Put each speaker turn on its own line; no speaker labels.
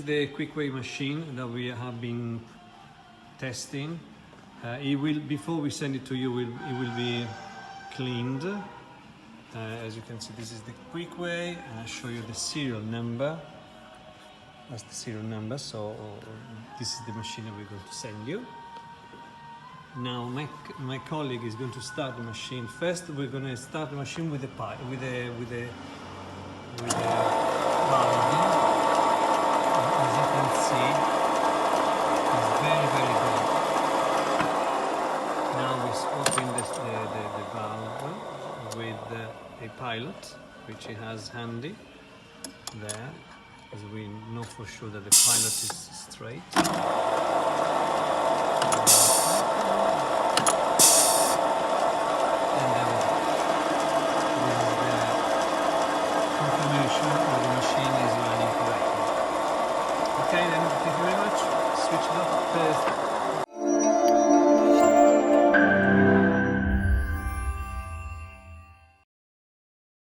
the Quickway machine that we have been testing. Before we send it to you, it will be cleaned. As you can see, this is the Quickway, and I'll show you the serial number. That's the serial number, so this is the machine that we're going to send you. Now my colleague is going to start the machine. First, we're going to start the machine with the valve. As you can see, it's very, very good. Now we're swapping the valve with a pilot, which he has handy there, as we know for sure that the pilot is straight. And there we go. This is the confirmation that the machine is running correctly. Okay, then thank you very much. Switch it off first.